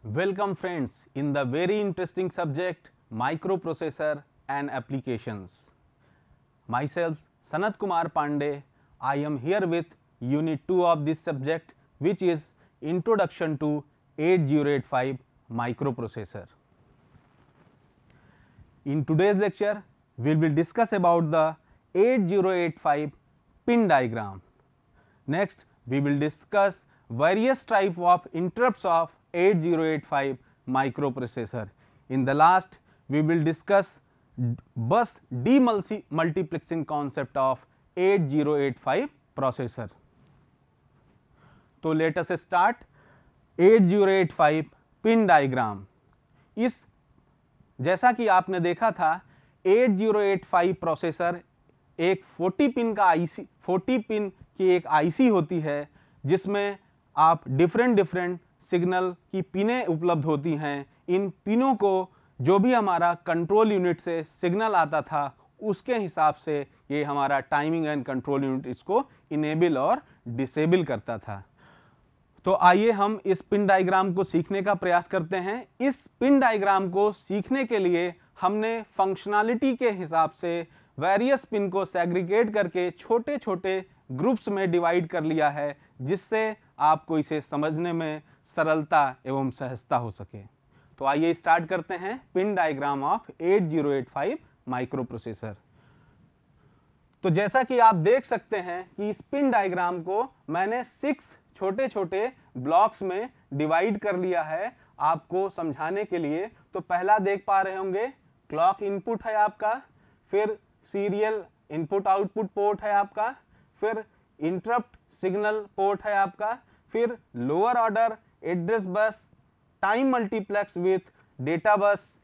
Welcome friends in the very interesting subject microprocessor and applications. Myself Sanat Kumar Pandey, I am here with unit 2 of this subject, which is Introduction to 8085 microprocessor. In today's lecture, we will discuss about the 8085 pin diagram. Next, we will discuss various type of interrupts of 8085 microprocessor. In the last, we will discuss bus demultiplexing concept of 8085 processor. तो let us start 8085 pin diagram. इस जैसा कि आपने देखा था 8085 processor एक 40 pin का IC 40 pin की एक आईसी होती है जिसमें आप डिफरेंट सिग्नल की पिनें उपलब्ध होती हैं. इन पिनों को जो भी हमारा कंट्रोल यूनिट से सिग्नल आता था उसके हिसाब से ये हमारा टाइमिंग एंड कंट्रोल यूनिट इसको इनेबल और डिसेबल करता था. तो आइए हम इस पिन डायग्राम को सीखने का प्रयास करते हैं. इस पिन डायग्राम को सीखने के लिए हमने फंक्शनैलिटी के हिसाब से वेरियस पिन को सेग्रीगेट करके छोटे छोटे ग्रुप्स में डिवाइड कर लिया है जिससे आपको इसे समझने में सरलता एवं सहजता हो सके. तो आइए स्टार्ट करते हैं पिन डायग्राम ऑफ 8085 माइक्रोप्रोसेसर. तो जैसा कि आप देख सकते हैं कि इस पिन डायग्राम को मैंने 6 छोटे छोटे ब्लॉक्स में डिवाइड कर लिया है आपको समझाने के लिए. तो पहला देख पा रहे होंगे क्लॉक इनपुट है आपका, फिर सीरियल इनपुट आउटपुट पोर्ट है आपका, फिर इंटरप्ट सिग्नल पोर्ट है आपका, फिर लोअर ऑर्डर एड्रेस बस time multiplex with data bus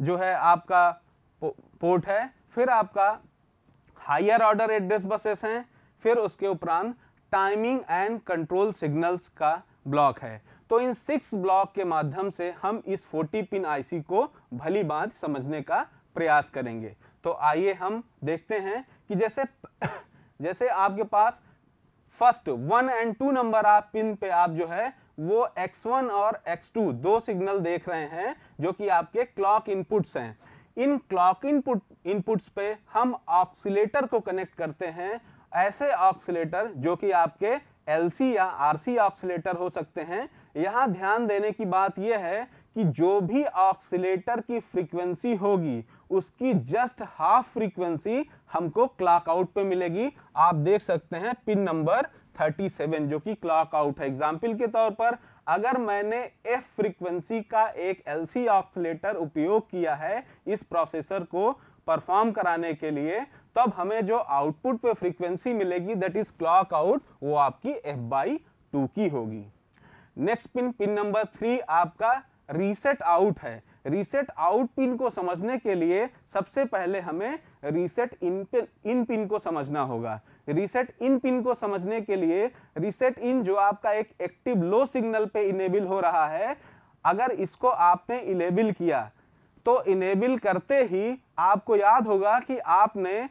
जो है आपका पोर्ट है, फिर आपका हायर ऑर्डर एड्रेस बसेस हैं, फिर उसके उपरांत टाइमिंग एंड कंट्रोल सिग्नल्स का ब्लॉक है. तो इन 6 ब्लॉक के माध्यम से हम इस 40 पिन आईसी को भली भांति समझने का प्रयास करेंगे. तो आइए हम देखते हैं कि जैसे आपके पास फर्स्ट 1 एंड 2 नंबर आप पिन पे आप जो है वो X1 और X2 दो सिग्नल देख रहे हैं जो कि आपके क्लॉक इनपुट्स हैं. इन क्लॉक इनपुट्स पे हम ऑक्सीलेटर को कनेक्ट करते हैं. ऐसे ऑक्सीलेटर जो कि आपके LC या RC ऑक्सीलेटर हो सकते हैं. यहां ध्यान देने की बात यह है कि जो भी ऑक्सीलेटर की फ्रीक्वेंसी होगी उसकी जस्ट हाफ फ्रीक्वेंसी हमको क्लॉक आउट पे मिलेगी. आप देख सकते हैं पिन नंबर 37 जो कि क्लॉक आउट है. एग्जाम्पल के तौर पर अगर मैंने F फ्रीक्वेंसी का एक LC ऑक्सीलेटर उपयोग किया है इस प्रोसेसर को परफॉर्म कराने के लिए, तब हमें जो आउटपुट पे फ्रीक्वेंसी मिलेगी दैट इज क्लॉक आउट, वो आपकी F/2 की होगी. नेक्स्ट पिन नंबर 3 आपका रीसेट आउट है. रीसेट आउट पिन को समझने के लिए सबसे पहले हमें रीसेट इन पिन को समझना होगा. रीसेट इन पिन को समझने के लिए रीसेट इन जो आपका एक एक्टिव लो सिग्नल पे इनेबल हो रहा है, अगर इसको आपने इनेबल किया तो इनेबल करते ही आपको याद होगा कि आपने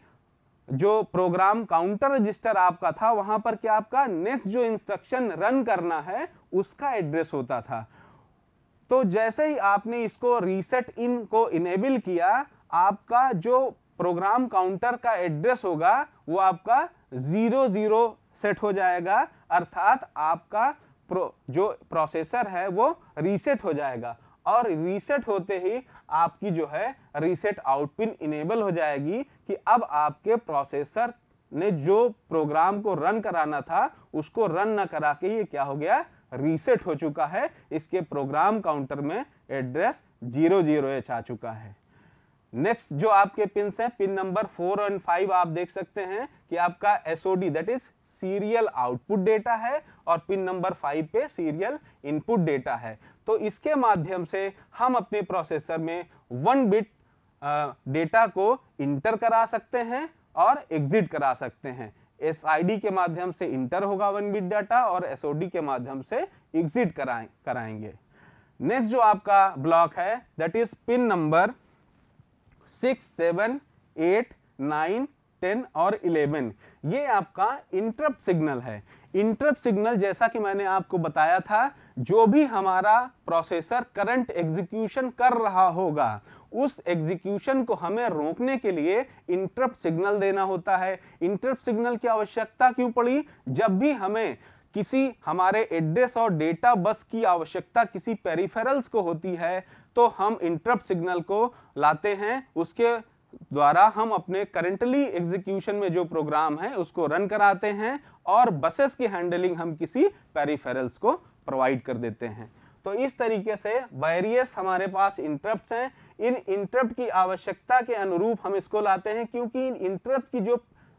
जो प्रोग्राम काउंटर रजिस्टर आपका था वहां पर क्या आपका नेक्स्ट जो इंस्ट्रक्शन रन करना है उसका एड्रेस होता था. तो जैसे ही आपने इसको रीसेट इन को इनेबल किया, आपका जो प्रोग्राम काउंटर का एड्रेस होगा वो आपका 00 सेट हो जाएगा, अर्थात आपका जो प्रोसेसर है वो रीसेट हो जाएगा. और रीसेट होते ही आपकी जो है रीसेट आउट पिन इनेबल हो जाएगी कि अब आपके प्रोसेसर ने जो प्रोग्राम को रन कराना था उसको रन न करा के ये क्या हो गया, रीसेट हो चुका है. इसके प्रोग्राम काउंटर में एड्रेस 00H आ चुका है. नेक्स्ट जो आपके पिन है पिन नंबर 4 और 5 आप देख सकते हैं कि आपका SOD that is serial output data है और पिन नंबर 5 पे सीरियल इनपुट डेटा है. तो इसके माध्यम से हम अपने प्रोसेसर में 1 बिट डेटा को इंटर करा सकते हैं और एग्जिट करा सकते हैं. SID के माध्यम से इंटर होगा 1 बिट डाटा और SOD के माध्यम से एग्जिट कराएंगे. नेक्स्ट जो आपका ब्लॉक है दैट इज पिन नंबर 6, 7, 8, 9, 10 और 11. ये आपका इंटरप्ट सिग्नल है. इंटरप्ट सिग्नल जैसा कि मैंने आपको बताया था जो भी हमारा प्रोसेसर करंट एग्जीक्यूशन कर रहा होगा उस एग्जीक्यूशन को हमें रोकने के लिए इंटरप्ट सिग्नल देना होता है। इंटरप्ट सिग्नल की आवश्यकता क्यों पड़ी? जब भी हमें किसी हमारे एड्रेस और डेटा बस की आवश्यकता किसी पेरिफेरल्स को होती है तो हम इंटरप्ट सिग्नल को लाते हैं, उसके द्वारा हम अपने करंटली एग्जीक्यूशन में जो प्रोग्राम है उसको रन कराते हैं और बसेस की हैंडलिंग हम किसी पेरिफेरल्स को प्रोवाइड कर देते हैं। तो इस तरीके से वेरियस हमारे पास इंटरप्ट्स हैं। इन इंटरप्ट की आवश्यकता के अनुरूप हम इसको लाते हैं, क्योंकि इन इंटरप्ट की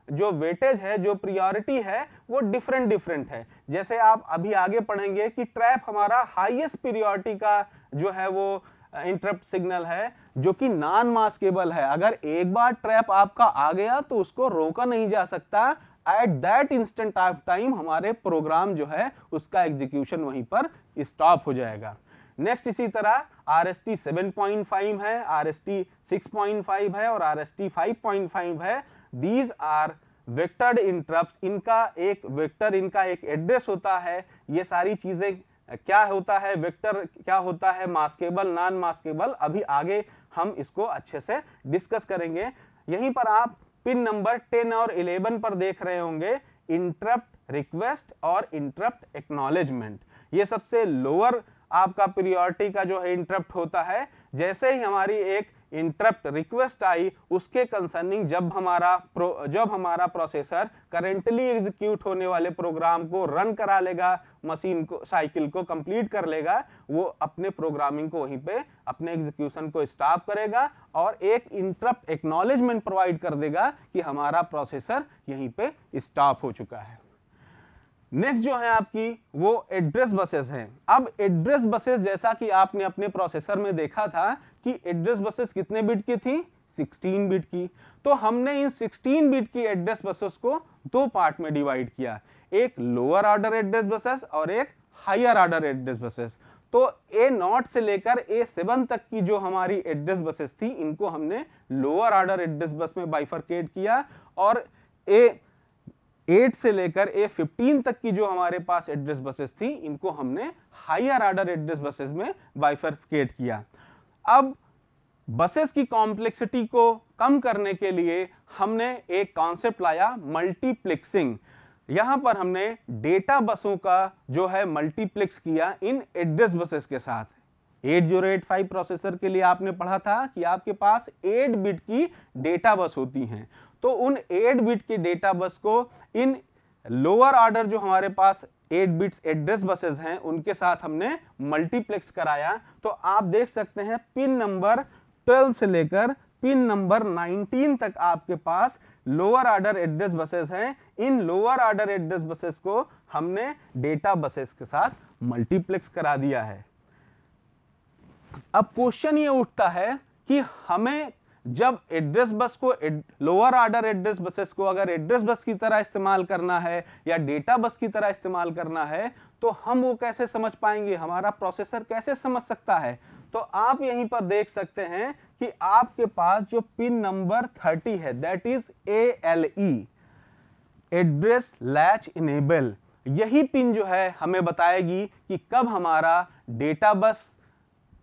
जो वेटेज है, जो प्रायोरिटी है, वो डिफरेंट है। जैसे आप अभी आगे पढ़ेंगे कि ट्रैप हमारा हाईएस्ट प्रायोरिटी का जो है वो इंटरप्ट सिग्नल है, जो कि नॉन मास्केबल है। अगर एक बार ट्रैप आपका आ गया तो उसको रोका नहीं जा सकता। At that instant of time हमारे प्रोग्राम जो है उसका एग्जीक्यूशन वहीं पर स्टॉप हो जाएगा। नेक्स्ट इसी तरह RST 7.5 है, RST 6.5 है और RST 5.5 है। These are vectored interrupts. इनका एक एड्रेस होता है। ये सारी चीजें क्या होता है, वेक्टर क्या होता है, मास्केबल, नॉन मास्केबल, अभी आगे हम इसको अच्छे से डिस्कस करेंगे। यहीं पर आप पिन नंबर 10 और 11 पर देख रहे होंगे इंटरप्ट रिक्वेस्ट और इंटरप्ट एक्नॉलेजमेंट। ये सबसे लोअर आपका प्रायोरिटी का जो है इंटरप्ट होता है। जैसे ही हमारी एक इंटरप्ट रिक्वेस्ट आई उसके कंसर्निंग जब हमारा प्रोसेसर करेंटली एग्जीक्यूट होने वाले प्रोग्राम को रन करा लेगा, मशीन को, साइकिल को कंप्लीट कर लेगा, वो अपने प्रोग्रामिंग को वहीं पे अपने एग्जीक्यूशन को स्टॉप करेगा और एक इंटरप्ट एक्नॉलेजमेंट प्रोवाइड कर देगा कि हमारा प्रोसेसर यहीं पे स्टॉप हो चुका है। नेक्स्ट जो है आपकी वो एड्रेस बसेस हैं। अब एड्रेस बसेस, जैसा कि आपने अपने प्रोसेसर में देखा था कि एड्रेस बसेस कितने बिट की थी, 16 बिट की। तो हमने इन 16 बिट की एड्रेस बसेस को दो पार्ट में डिवाइड किया, एक लोअर ऑर्डर एड्रेस बसेस और एक हायर ऑर्डर एड्रेस बसेस। तो A0 से लेकर A7 तक की जो हमारी एड्रेस बसेस थी इनको हमने लोअर ऑर्डर एड्रेस बस में बाइफरकेट किया और A8 से लेकर A15 तक की जो हमारे पास एड्रेस बसेस थी इनको हमने हायर ऑर्डर एड्रेस बसेस में बाइफरकेट किया। अब बसेस की कॉम्प्लेक्सिटी को कम करने के लिए हमने एक कॉन्सेप्ट लाया, मल्टीप्लेक्सिंग। यहां पर हमने डेटा बसों का जो है मल्टीप्लेक्स किया इन एड्रेस बसेस के साथ। 8085 प्रोसेसर के लिए आपने पढ़ा था कि आपके पास 8 बिट की डेटा बस होती हैं। तो उन 8 बिट की डेटा बस को इन लोअर ऑर्डर जो हमारे पास 8 बिट्स एड्रेस बसेस हैं उनके साथ हमने मल्टीप्लेक्स कराया। तो आप देख सकते हैं पिन नंबर 12 से लेकर पिन नंबर 19 तक आपके पास लोअर ऑर्डर एड्रेस बसेस हैं। इन लोअर ऑर्डर एड्रेस बसेस को हमने डेटा बसेस के साथ मल्टीप्लेक्स करा दिया है। अब क्वेश्चन ये उठता है कि हमें जब एड्रेस बस को, लोअर ऑर्डर एड्रेस बसेस को अगर एड्रेस बस की तरह इस्तेमाल करना है या डेटा बस की तरह इस्तेमाल करना है तो हम वो कैसे समझ पाएंगे, हमारा प्रोसेसर कैसे समझ सकता है? तो आप यहीं पर देख सकते हैं कि आपके पास जो पिन नंबर 30 है, that is ALE, address latch enable, यही पिन जो है हमें बताएगी कि कब हमारा डेटा बस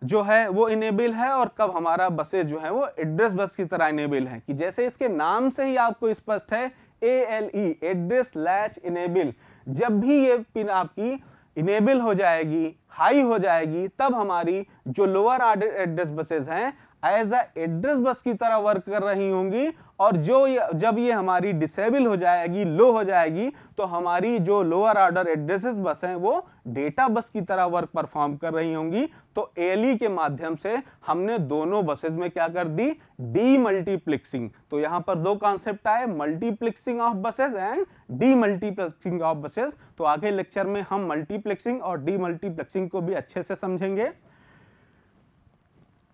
जो है वो इनेबल है और कब हमारा बसेस जो है वो एड्रेस बस की तरह इनेबल है। कि जैसे इसके नाम से ही आपको स्पष्ट है, ALE, एड्रेस लैच इनेबल, जब भी ये पिन आपकी इनेबल हो जाएगी, हाई हो जाएगी, तब हमारी जो लोअर ऑर्डर एड्रेस बसेस हैं एज अ एड्रेस बस की तरह वर्क कर रही होंगी और जब ये हमारी डिसेबल हो जाएगी, लो हो जाएगी, तो हमारी जो लोअर ऑर्डर एड्रेसेस बस हैं वो डेटा बस की तरह वर्क परफॉर्म कर रही होंगी। तो ALE के माध्यम से हमने दोनों बसेस में क्या कर दी, डीमल्टीप्लेक्सिंग। तो यहां पर दो कॉन्सेप्ट आए, multiplexing of buses and demultiplexing of buses. तो आगे लेक्चर में हम मल्टीप्लेक्सिंग और डीमल्टीप्लेक्सिंग को भी अच्छे से समझेंगे।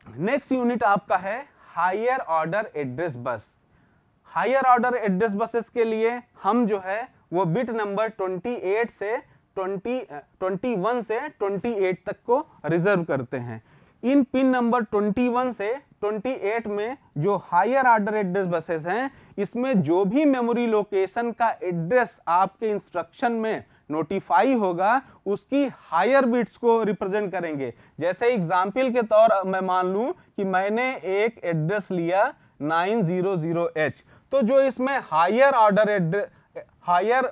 नेक्स्ट यूनिट आपका है higher order address bus. Higher order address buses के लिए हम जो है वो बिट नंबर 21 से 28 तक को रिजर्व करते हैं। इन पिन नंबर 21 से 28 में जो हायर ऑर्डर एड्रेस बसेस हैं इसमें जो भी मेमोरी लोकेशन का एड्रेस आपके इंस्ट्रक्शन में नोटिफाई होगा उसकी हायर बिट्स को रिप्रेजेंट करेंगे। जैसे एग्जाम्पल के तौर मैं मान लूं कि मैंने एक एड्रेस लिया 900H, तो जो इसमें हायर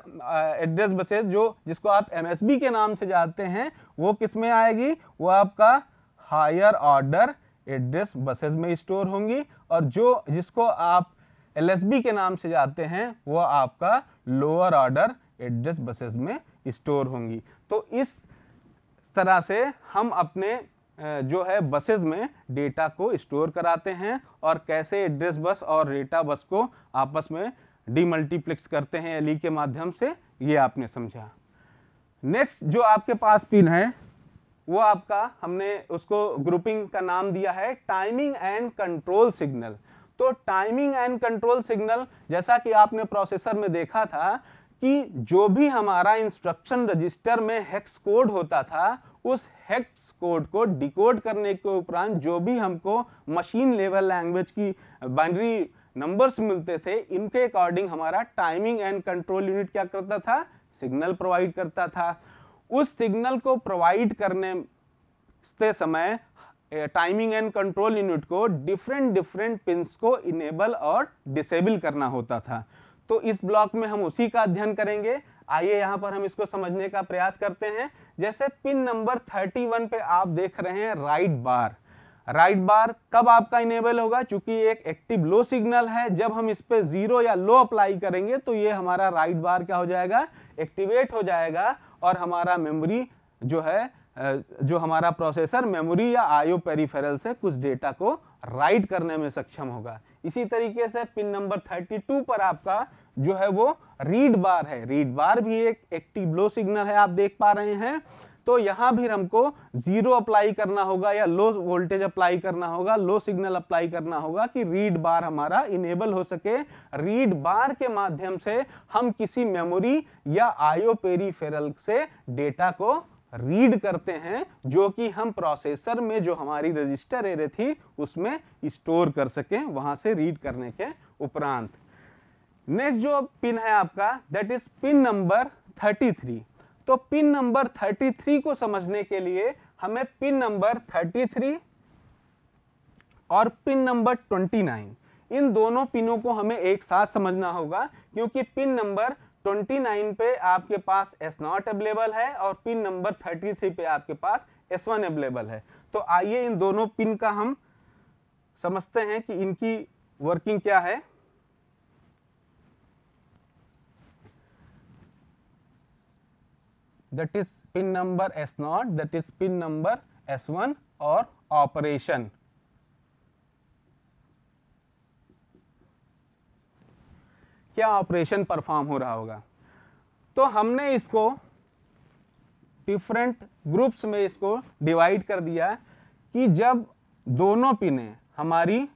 एड्रेस बसेस जो जिसको आप MSB के नाम से जानते हैं वो किस में आएगी, वो आपका हायर ऑर्डर एड्रेस बसेस में स्टोर होंगी, और जो जिसको आप LSB के नाम से जानते हैं वो आपका लोअर ऑर्डर एड्रेस बसेस में स्टोर होंगी। तो इस तरह से हम अपने जो है बसेस में डेटा को स्टोर कराते हैं, और कैसे एड्रेस बस और डेटा बस को आपस में डीमल्टीप्लेक्स करते हैं एलई के माध्यम से, ये आपने समझा। नेक्स्ट जो आपके पास पिन है वो आपका, हमने उसको ग्रुपिंग का नाम दिया है टाइमिंग एंड कंट्रोल सिग्नल। तो टाइमिंग एंड कंट्रोल सिग्नल, जैसा कि आपने प्रोसेसर में देखा था कि जो भी हमारा इंस्ट्रक्शन रजिस्टर में हेक्स कोड होता था, उस हेक्स कोड को डिकोड करने के उपरांत जो भी हमको मशीन लेवल लैंग्वेज की बाइनरी नंबर्स मिलते थे, इनके अकॉर्डिंग हमारा टाइमिंग एंड कंट्रोल यूनिट क्या करता था, सिग्नल प्रोवाइड करता था। उस सिग्नल को प्रोवाइड करने से समय टाइमिंग एंड कंट्रोल यूनिट को डिफरेंट पिंस को इनेबल और डिसेबल करना होता था। तो इस ब्लॉक में हम उसी का अध्ययन करेंगे। आइए यहां पर हम इसको समझने का प्रयास करते हैं। जैसे पिन नंबर 31 पे आप देख रहे हैं राइट बार। राइट बार कब आपका इनेबल होगा, क्योंकि एक एक्टिव लो सिग्नल है, जब हम इस पे 0 या लो अप्लाई करेंगे तो ये हमारा राइट बार क्या हो जाएगा, एक्टिवेट हो जाएगा, और हमारा मेमोरी जो है, जो हमारा प्रोसेसर मेमोरी या आईओ पेरिफेरल से कुछ डेटा को राइट करने में सक्षम होगा। इसी तरीके से पिन नंबर 32 पर आपका जो है वो रीड बार है। रीड बार भी एक एक्टिव लो सिग्नल है, आप देख पा रहे हैं। तो यहां भी हमको 0 अप्लाई करना होगा या लो वोल्टेज अप्लाई करना होगा, लो सिग्नल अप्लाई करना होगा कि रीड बार हमारा इनेबल हो सके। रीड बार के माध्यम से हम किसी मेमोरी या आईओ पेरिफेरल से डेटा को रीड करते हैं, जो कि हम प्रोसेसर में जो हमारी रजिस्टर एरे थी उसमें स्टोर कर सकें, वहां से रीड करने के उपरांत। नेक्स्ट जो पिन है आपका, दैट इज पिन नंबर 33। तो पिन नंबर 33 को समझने के लिए हमें पिन नंबर 33 और पिन नंबर 29, इन दोनों पिनों को हमें एक साथ समझना होगा, क्योंकि पिन नंबर 29 पे आपके पास S0 अवेलेबल है और पिन नंबर 33 पे आपके पास S1 अवेलेबल है। तो आइए इन दोनों पिन का हम समझते हैं कि इनकी वर्किंग क्या है। That is pin number S0, that is pin number S1 और ऑपरेशन। क्या ऑपरेशन परफॉर्म हो रहा होगा। तो हमने इसको डिफरेंट ग्रुप्स में इसको डिवाइड कर दिया कि जब दोनों पिनें हमारी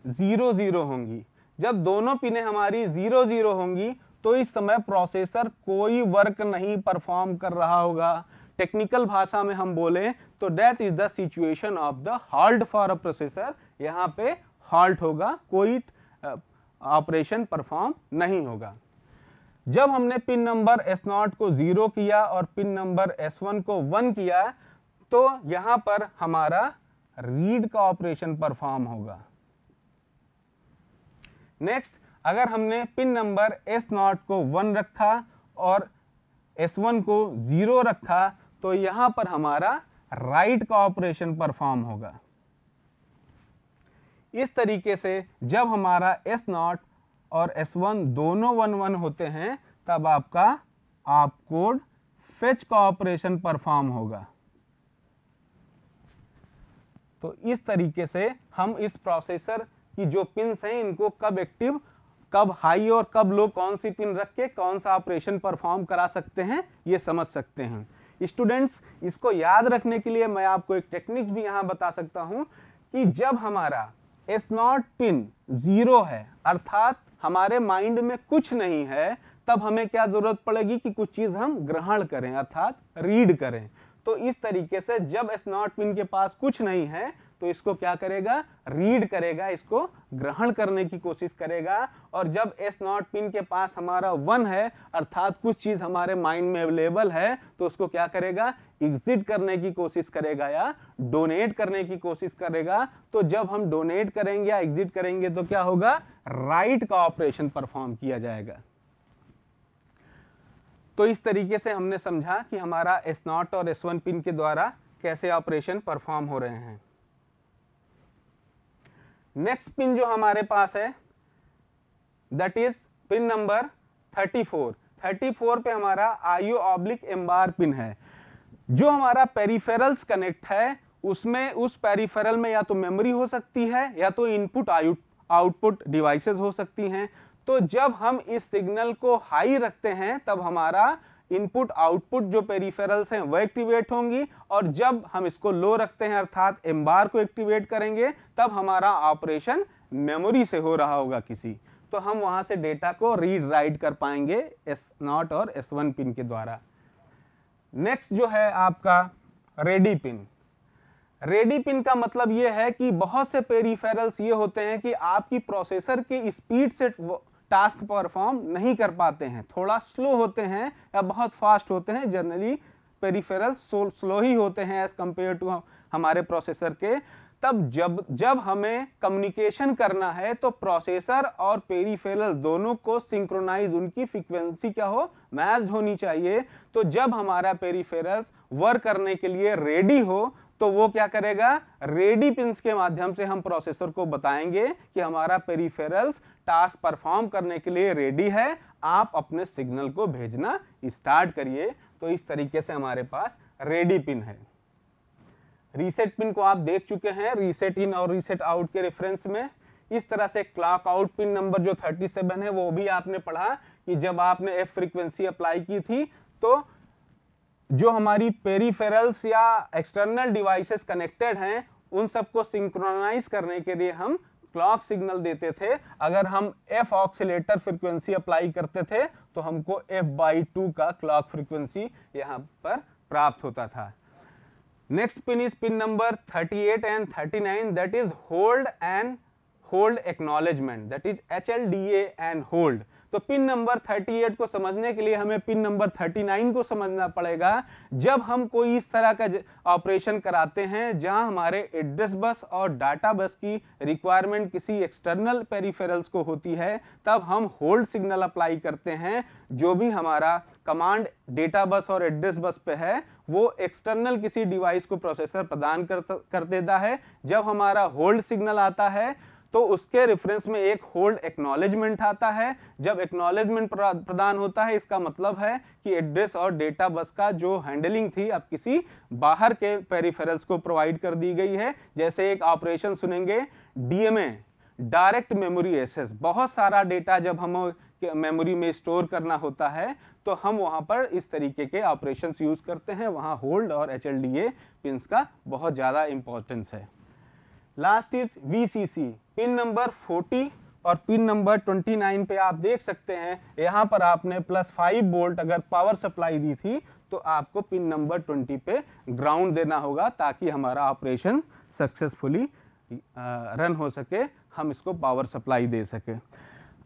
0-0 होंगी, जब दोनों पिनें हमारी 0-0 होंगी तो इस समय प्रोसेसर कोई वर्क नहीं परफॉर्म कर रहा होगा। टेक्निकल भाषा में हम बोले तो that is the situation of the halt for a processor. यहाँ पे हॉल्ट होगा, कोई ऑपरेशन परफॉर्म नहीं होगा। जब हमने पिन नंबर S0 को 0 किया और पिन नंबर S1 को 1 किया, तो यहां पर हमारा रीड का ऑपरेशन परफॉर्म होगा। नेक्स्ट, अगर हमने पिन नंबर S0 को 1 रखा और S1 को 0 रखा, तो यहां पर हमारा राइट का ऑपरेशन परफॉर्म होगा। इस तरीके से जब हमारा S0 और S1 दोनों 1-1 होते हैं, तब आपका ऑपकोड फेच का ऑपरेशन परफॉर्म होगा। तो इस तरीके से हम इस प्रोसेसर की जो पिन्स हैं इनको कब एक्टिव, कब हाई और कब लो, कौन सी पिन रख के कौन सा ऑपरेशन परफॉर्म करा सकते हैं, ये समझ सकते हैं। स्टूडेंट्स, इसको याद रखने के लिए मैं आपको एक टेक्निक भी यहां बता सकता हूं कि जब हमारा S0 पिन 0 है, अर्थात हमारे माइंड में कुछ नहीं है, तब हमें क्या जरूरत पड़ेगी कि कुछ चीज हम ग्रहण करें, अर्थात रीड करें। तो इस तरीके से जब S0 पिन के पास कुछ नहीं है, तो इसको क्या करेगा, रीड करेगा, इसको ग्रहण करने की कोशिश करेगा। और जब S0 पिन के पास हमारा 1 है, अर्थात कुछ चीज हमारे माइंड में अवेलेबल है, तो उसको क्या करेगा, एग्जिट करने की कोशिश करेगा या डोनेट करने की कोशिश करेगा। तो जब हम डोनेट करेंगे या एग्जिट करेंगे तो क्या होगा, राइट का ऑपरेशन परफॉर्म किया जाएगा। तो इस तरीके से हमने समझा कि हमारा S0 और S1 पिन के द्वारा कैसे ऑपरेशन परफॉर्म हो रहे हैं। नेक्स्ट पिन जो हमारे पास है दैट इज पिन नंबर 34। 34 पे हमारा IO/MBAR पिन है। जो हमारा पेरिफेरल्स कनेक्ट है उसमें, उस पेरिफेरल में या तो मेमोरी हो सकती है या तो इनपुट आउटपुट डिवाइसेस हो सकती हैं। तो जब हम इस सिग्नल को हाई रखते हैं तब हमारा इनपुट आउटपुट जो पेरिफेरल्स हैं वह एक्टिवेट होंगी, और जब हम इसको लो रखते हैं अर्थात एम्बार को एक्टिवेट करेंगे तब हमारा ऑपरेशन मेमोरी से हो रहा होगा किसी, तो हम वहां से डेटा को रीड राइट कर पाएंगे S0 और S1 पिन के द्वारा। नेक्स्ट जो है आपका रेडी पिन। रेडी पिन का मतलब यह है कि बहुत से पेरिफेरल्स ये होते हैं कि आपकी प्रोसेसर की स्पीड से टास्क परफॉर्म नहीं कर पाते हैं, थोड़ा स्लो होते हैं या बहुत फास्ट होते हैं। जनरली पेरिफेरल्स स्लो ही होते हैं एज कंपेयर टू हमारे प्रोसेसर के। तब जब हमें कम्युनिकेशन करना है तो प्रोसेसर और पेरिफेरल दोनों को सिंक्रोनाइज, उनकी फ्रीक्वेंसी क्या हो, मैच्ड होनी चाहिए। तो जब हमारा पेरिफेरल्स वर्क करने के लिए रेडी हो तो वो क्या करेगा, रेडी पिंस के माध्यम से हम प्रोसेसर को बताएंगे कि हमारा पेरिफेरल्स टास्क परफॉर्म करने के लिए रेडी है, आप अपने सिग्नल को भेजना स्टार्ट करिए। तो इस तरीके से हमारे पास रेडी पिन है। रीसेट पिन को आप देख चुके हैं रीसेट इन और रीसेट आउट के रेफरेंस में। इस तरह से क्लॉक आउट पिन नंबर जो 37 है वो भी आपने पढ़ा कि जब आपने एफ फ्रीक्वेंसी अप्लाई की थी तो जो हमारी पेरिफेरल्स या एक्सटर्नल डिवाइसेस कनेक्टेड हैं उन सबको सिंक्रोनाइज करने के लिए हम क्लॉक सिग्नल देते थे। अगर हम एफ ऑक्सीलेटर फ्रीक्वेंसी अप्लाई करते थे तो हमको f/2 का क्लॉक फ्रीक्वेंसी यहां पर प्राप्त होता था। Next pin is pin number 38 and 39 that is hold and hold acknowledgement, that is HLDA and hold. तो पिन नंबर 38 को समझने के लिए हमें पिन नंबर 39 को समझना पड़ेगा। जब हम कोई इस तरह का ऑपरेशन कराते हैं जहां हमारे एड्रेस बस और डाटा बस की रिक्वायरमेंट किसी एक्सटर्नल पेरिफेरल्स को होती है, तब हम होल्ड सिग्नल अप्लाई करते हैं। जो भी हमारा कमांड डेटा बस और एड्रेस बस पे है वो एक्सटर्नल किसी डिवाइस को प्रोसेसर प्रदान कर देता है। जब हमारा होल्ड सिग्नल आता है तो उसके रेफरेंस में एक होल्ड एक्नॉलेजमेंट आता है। जब एक्नॉलेजमेंट प्रदान होता है इसका मतलब है कि एड्रेस और डेटा बस का जो हैंडलिंग थी अब किसी बाहर के पेरिफेरल्स को प्रोवाइड कर दी गई है। जैसे एक ऑपरेशन सुनेंगे DMA, डायरेक्ट मेमोरी एक्सेस। बहुत सारा डेटा जब हम मेमोरी में स्टोर करना होता है तो हम वहां पर इस तरीके के ऑपरेशंस यूज करते हैं, वहां होल्ड और HLDA पिंस का बहुत ज्यादा इंपॉर्टेंस है। Last is VCC pin number 40 और पिन नंबर 29 पे आप देख सकते हैं यहां पर आपने +5 वोल्ट अगर पावर सप्लाई दी थी तो आपको पिन नंबर 20 पे ग्राउंड देना होगा ताकि हमारा ऑपरेशन सक्सेसफुली रन हो सके, हम इसको पावर सप्लाई दे सके।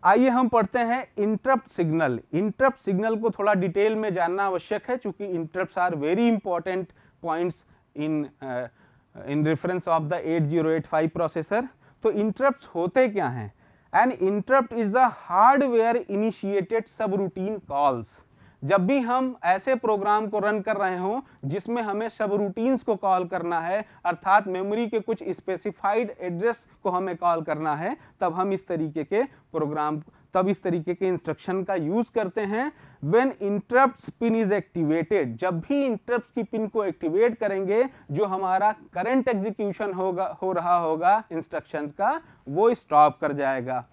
आइए हम पढ़ते हैं इंटरप्ट सिग्नल। इंटरप्ट सिग्नल को थोड़ा डिटेल में जानना आवश्यक है क्योंकि interrupts are very important points in reference of the 8085 processor. तो इंटरप्ट्स होते क्या हैं? An interrupt is the hardware initiated subroutine calls. जब भी हम ऐसे प्रोग्राम को रन कर रहे हों जिसमें हमें सब रूटीन्स को कॉल करना है, अर्थात मेमोरी के कुछ स्पेसिफाइड एड्रेस को हमें कॉल करना है, तब हम इस तरीके के प्रोग्राम इस तरीके के इंस्ट्रक्शन का यूज करते हैं। When interrupts pin is activated, जब भी इंटरप्ट की पिन को एक्टिवेट करेंगे जो हमारा करंट एग्जीक्यूशन हो रहा होगा इंस्ट्रक्शन का वो स्टॉप कर जाएगा।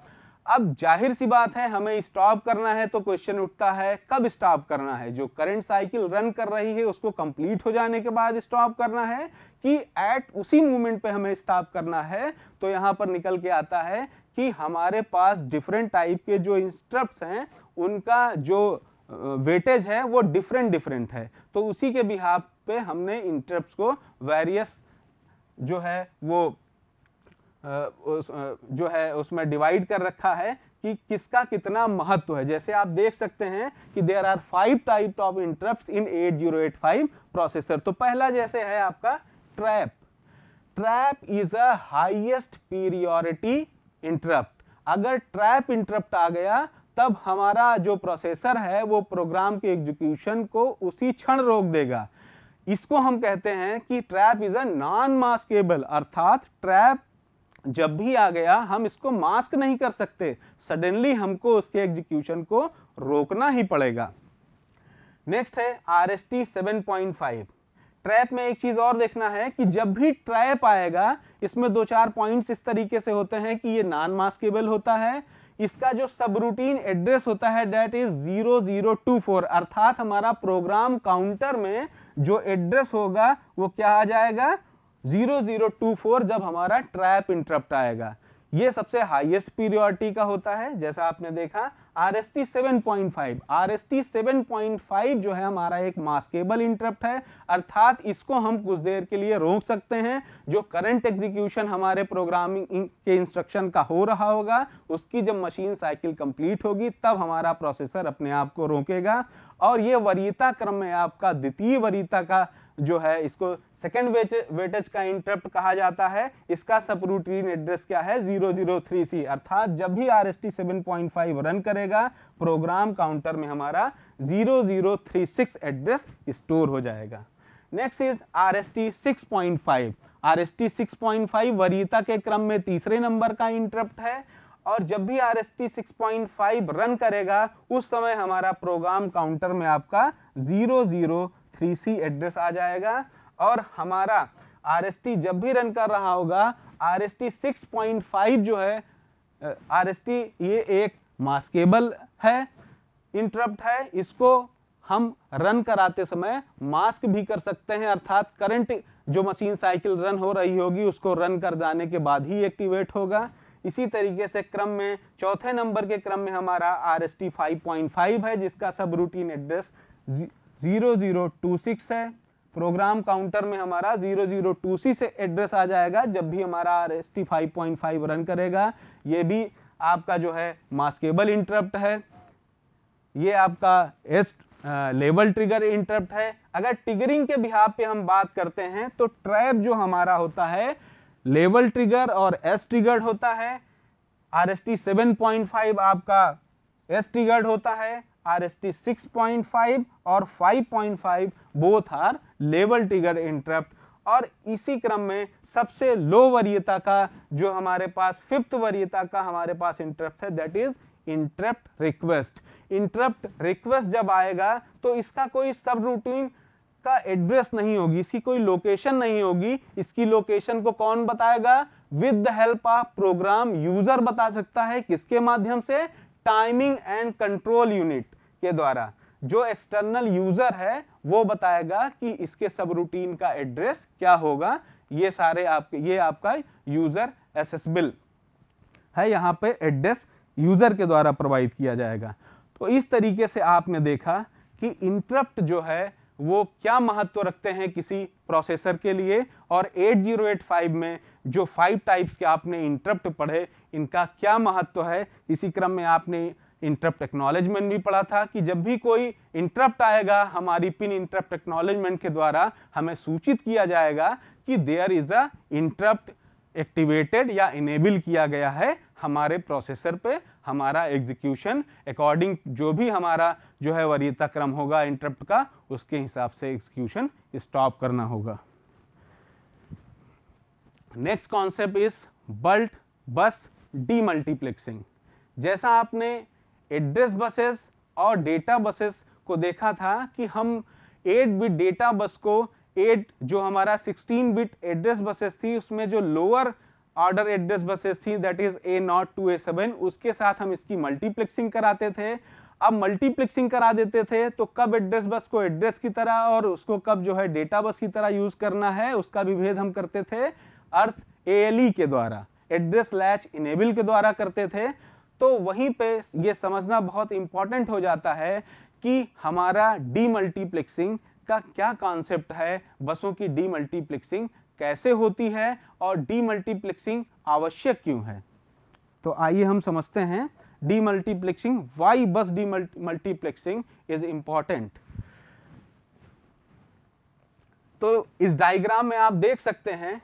अब जाहिर सी बात है हमें स्टॉप करना है तो क्वेश्चन उठता है कब स्टॉप करना है? जो करंट साइकिल रन कर रही है उसको कंप्लीट हो जाने के बाद स्टॉप करना है कि एट उसी मोमेंट पे हमें स्टॉप करना है? तो यहाँ पर निकल के आता है कि हमारे पास डिफरेंट टाइप के जो इंटरप्ट्स हैं उनका जो वेटेज है वो डिफरेंट है। तो उसी के बिहाफ पे हमने इंटरप्ट्स को वेरियस जो है वो जो है उसमें डिवाइड कर रखा है कि किसका कितना महत्व है। जैसे आप देख सकते हैं कि there are 5 type of interrupt in 8085 processor. तो पहला जैसे है आपका trap. Trap is a highest priority interrupt. अगर ट्रैप इंटरप्ट आ गया तब हमारा जो प्रोसेसर है वो प्रोग्राम के एग्जीक्यूशन को उसी क्षण रोक देगा। इसको हम कहते हैं कि trap is a non maskable, अर्थात ट्रैप जब भी आ गया हम इसको मास्क नहीं कर सकते, सडनली हमको उसके एग्जीक्यूशन को रोकना ही पड़ेगा। नेक्स्ट है RST 7.5। ट्रैप में एक चीज और देखना है कि जब भी ट्रैप आएगा इसमें 2-4 पॉइंट्स इस तरीके से होते हैं कि ये नॉन मास्केबल होता है। इसका जो सबरूटीन एड्रेस होता है दैट इज 0024, अर्थात हमारा प्रोग्राम काउंटर में जो एड्रेस होगा वो क्या आ जाएगा 0024 जब हमारा ट्रैप इंटरप्ट आएगा। ये सबसे हाईएस्ट पीरियोरिटी का होता है। जैसा आपने देखा RST 7.5, RST 7.5 जो है हमारा एक मास्केबल इंटरप्ट है, अर्थात इसको हम कुछ देर के लिए रोक सकते हैं। जो करंट एग्जीक्यूशन हमारे प्रोग्रामिंग के इंस्ट्रक्शन का हो रहा होगा उसकी जब मशीन साइकिल कंप्लीट होगी तब हमारा प्रोसेसर अपने आप को रोकेगा। और ये वरीयता क्रम में आपका द्वितीय वरीयता का जो है इसको सेकेंड वेटेज का इंटरप्ट कहा जाता है। इसका सबरूटीन एड्रेस क्या है 003C, अर्थात जब भी RST 7.5 रन करेगा प्रोग्राम काउंटर में हमारा 0036 एड्रेस स्टोर हो जाएगा। Next is RST 6.5। RST 6.5 वरीयता के क्रम में तीसरे नंबर का इंटरप्ट है और जब भी RST 6.5 रन करेगा उस समय हमारा प्रोग्राम काउंटर में आपका 003C एड्रेस आ जाएगा। और हमारा RST जब भी रन कर रहा होगा RST 6.5 जो है RST ये एक मास्केबल है इंटरप्ट है, इसको हम रन कराते समय मास्क भी कर सकते हैं, अर्थात करंट जो मशीन साइकिल रन हो रही होगी उसको रन कर जाने के बाद ही एक्टिवेट होगा। इसी तरीके से क्रम में चौथे नंबर के क्रम में हमारा RST 5.5 है जिसका सब रूटीन एड्रेस 0026 है। प्रोग्राम काउंटर में हमारा 002C से एड्रेस आ जाएगा जब भी हमारा RST 5.5 रन करेगा। ये भी आपका जो है मास्केबल इंटरप्ट है। ये आपका एस लेवल ट्रिगर इंटरप्ट है। अगर ट्रिगरिंग के बिहाफ पे हम बात करते हैं तो ट्रैप जो हमारा होता है लेवल ट्रिगर और एस ट्रिगर्ड होता है। RST 7.5 आपका एस ट्रिगर्ड होता है। RST 6.5 और 5.5 both are level trigger interrupt. और इसी क्रम में सबसे लो वरीयता का जो हमारे पास फिफ्थ वरीयता का हमारे पास इंटरप्ट है that is interrupt request. Interrupt request जब आएगा तो इसका कोई सब रूटीन का एड्रेस नहीं होगी, इसकी कोई लोकेशन नहीं होगी। इसकी लोकेशन को कौन बताएगा? With the help of program user बता सकता है। किसके माध्यम से? टाइमिंग एंड कंट्रोल यूनिट के द्वारा। जो एक्सटर्नल यूजर है वो बताएगा कि इसके सब रूटीन का एड्रेस क्या होगा। ये सारे ये आपका यूजर एक्सेसिबल है, यहाँ पे एड्रेस यूजर के द्वारा प्रोवाइड किया जाएगा। तो इस तरीके से आपने देखा कि इंटरप्ट जो है वो क्या महत्व रखते हैं किसी प्रोसेसर के लिए, और 8085 में जो 5 टाइप्स के आपने इंटरप्ट पढ़े इनका क्या महत्व है। इसी क्रम में आपने इंटरप्ट एक्नॉलेजमेंट भी पढ़ा था कि जब भी कोई इंटरप्ट आएगा हमारी पिन इंटरप्ट एक्नॉलेजमेंट के द्वारा हमें सूचित किया जाएगा कि there is a interrupt activated या इनेबल किया गया है हमारे प्रोसेसर पे। हमारा एग्जीक्यूशन अकॉर्डिंग जो भी हमारा जो है वरीयता क्रम होगा इंटरप्ट का उसके हिसाब से एग्जीक्यूशन स्टॉप करना होगा। नेक्स्ट कॉन्सेप्ट इज बल्क बस डीमल्टीप्लेक्सिंग। जैसा आपने एड्रेस बसेस और डेटा बसेस को देखा था कि हम 8 बिट डेटा बस को 8 जो हमारा 16 बिट एड्रेस बसेस थी उसमें जो लोअर ऑर्डर एड्रेस बसेस थी that is A0 to A7 उसके साथ हम इसकी मल्टीप्लेक्सिंग कराते थे। अब मल्टीप्लेक्सिंग करा देते थे तो कब एड्रेस बस को एड्रेस की तरह और उसको कब जो है डेटा बस की तरह यूज करना है उसका भी भेद हम करते थे अर्थ ALE के द्वारा, एड्रेस लैच इनेबल के द्वारा करते थे। तो वहीं पे ये समझना बहुत इंपॉर्टेंट हो जाता है कि हमारा डीमल्टीप्लेक्सिंग का क्या कॉन्सेप्ट है, बसों की डीमल्टीप्लेक्सिंग कैसे होती है और डीमल्टीप्लेक्सिंग आवश्यक क्यों है। तो आइए हम समझते हैं डीमल्टीप्लेक्सिंग, व्हाई बस डीमल्टीप्लेक्सिंग इज इंपॉर्टेंट। तो इस डायग्राम में आप देख सकते हैं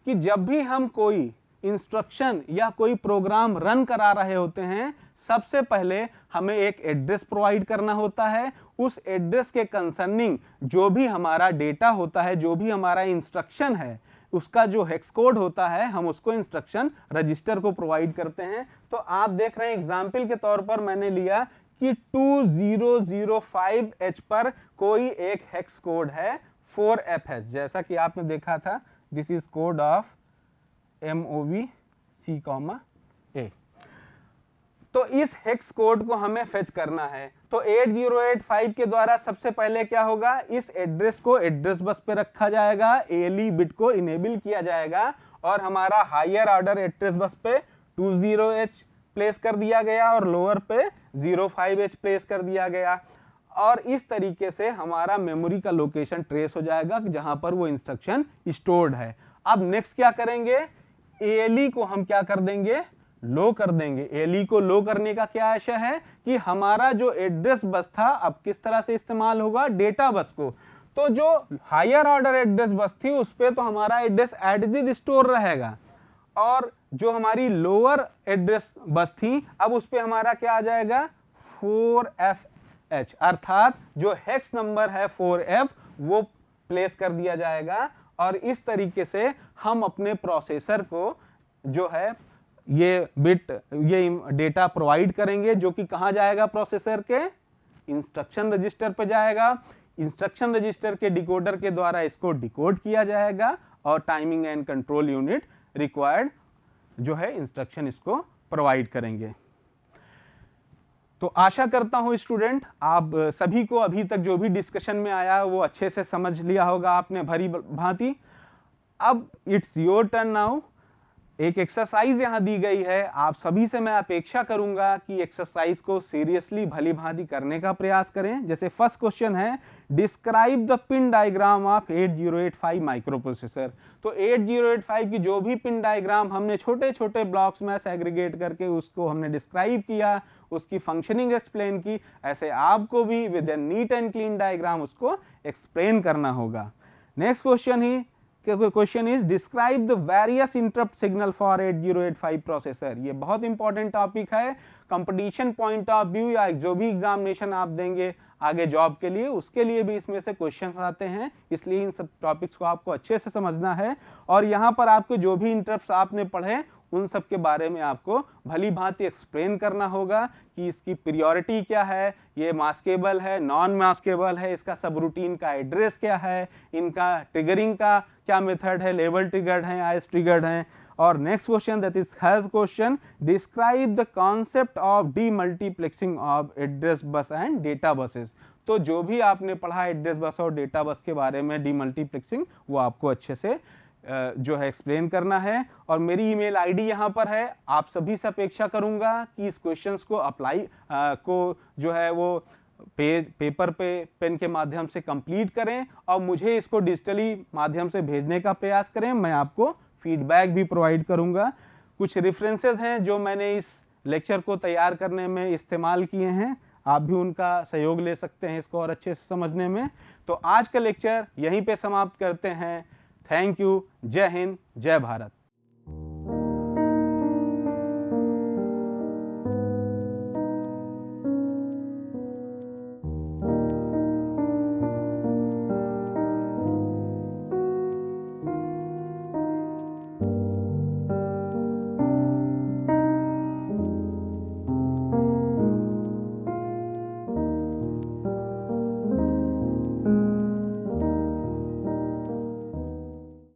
कि जब भी हम कोई इंस्ट्रक्शन या कोई प्रोग्राम रन करा रहे होते हैं, सबसे पहले हमें एक एड्रेस प्रोवाइड करना होता है। उस एड्रेस के कंसर्निंग जो भी हमारा डेटा होता है, जो भी हमारा इंस्ट्रक्शन है, उसका जो हेक्स कोड होता है, हम उसको इंस्ट्रक्शन रजिस्टर को प्रोवाइड करते हैं। तो आप देख रहे हैं एग्जाम्पल के तौर पर मैंने लिया कि 2005H पर कोई एक हेक्स कोड है 4FH, जैसा कि आपने देखा था, this is code of MOV C, A। तो इस हेक्स कोड को हमें फेच करना है। तो 8085 के द्वारा सबसे पहले क्या होगा, इस एड्रेस को एड्रेस बस पे रखा जाएगा, ALE बिट को इनेबल किया जाएगा और हमारा हायर ऑर्डर एड्रेस बस पे 20H प्लेस कर दिया गया और लोअर पे 05H प्लेस कर दिया गया। और इस तरीके से हमारा मेमोरी का लोकेशन ट्रेस हो जाएगा जहां पर वो इंस्ट्रक्शन स्टोर्ड है। अब नेक्स्ट क्या करेंगे, ALE को हम क्या कर देंगे, लो कर देंगे। ALE को लो करने का क्या आशय है कि हमारा जो एड्रेस बस था अब किस तरह से इस्तेमाल होगा, डेटा बस को। तो जो हायर ऑर्डर एड्रेस बस थी उस पे तो हमारा एड्रेस एट द स्टोर रहेगा, और जो हमारी लोअर एड्रेस बस थी अब उस पे हमारा क्या आ जाएगा, 4FH, अर्थात जो हेक्स नंबर है 4F वो प्लेस कर दिया जाएगा। और इस तरीके से हम अपने प्रोसेसर को जो है ये बिट, ये डेटा प्रोवाइड करेंगे, जो कि कहां जाएगा, प्रोसेसर के इंस्ट्रक्शन रजिस्टर पे जाएगा। इंस्ट्रक्शन रजिस्टर के डिकोडर के द्वारा इसको डिकोड किया जाएगा और timing and control unit required जो है इंस्ट्रक्शन इसको प्रोवाइड करेंगे। तो आशा करता हूं स्टूडेंट आप सभी को अभी तक जो भी डिस्कशन में आया वो अच्छे से समझ लिया होगा आपने भली भांति। अब इट्स योर टर्न नाउ। एक एक्सरसाइज यहां दी गई है, आप सभी से मैं अपेक्षा करूंगा कि एक्सरसाइज को सीरियसली भली भांति करने का प्रयास करें। जैसे फर्स्ट क्वेश्चन है, describe the pin diagram of 8085 micro processor. तो 8085 की जो भी पिन डायग्राम हमने छोटे छोटे ब्लॉक्स में सेग्रीगेट करके उसको हमने डिस्क्राइब किया, उसकी फंक्शनिंग एक्सप्लेन की, ऐसे आपको भी with A neat and clean diagram उसको एक्सप्लेन करना होगा। Next question is describe the various interrupt signal for 8085 processor. ये बहुत इंपॉर्टेंट टॉपिक है, कंपटीशन पॉइंट ऑफ व्यू या जो भी एग्जामिनेशन आप देंगे आगे जॉब के लिए, उसके लिए भी इसमें से क्वेश्चंस आते हैं, इसलिए इन सब टॉपिक्स को आपको अच्छे से समझना है। और यहाँ पर आपको जो भी इंटरप्ट्स आपने पढ़े उन सब के बारे में आपको भली भांति एक्सप्लेन करना होगा कि इसकी प्रियोरिटी क्या है, ये मास्केबल है, नॉन मास्केबल है, इसका सब रूटीन का एड्रेस क्या है, इनका ट्रिगरिंग का क्या मेथड है, लेवल ट्रिगर्ड है, आईएस ट्रिगर्ड है। और next question that is health question, describe the concept of demultiplexing of address bus and data buses. तो जो भी आपने पढ़ा एड्रेस बस और डेटा बस के बारे में डीमल्टीप्लेक्सिंग, वो आपको अच्छे से जो है एक्सप्लेन करना है। और मेरी ईमेल आईडी यहाँ पर है, आप सभी से अपेक्षा करूंगा कि इस क्वेश्चंस को अप्लाई को जो है वो पेपर पे पेन के माध्यम से कंप्लीट करें और मुझे इसको डिजिटली माध्यम से भेजने का प्रयास करें। मैं आपको फीडबैक भी प्रोवाइड करूंगा। कुछ रेफरेंसेस हैं जो मैंने इस लेक्चर को तैयार करने में इस्तेमाल किए हैं, आप भी उनका सहयोग ले सकते हैं इसको और अच्छे से समझने में। तो आज का लेक्चर यहीं पे समाप्त करते हैं। Thank you. जय हिंद, जय भारत।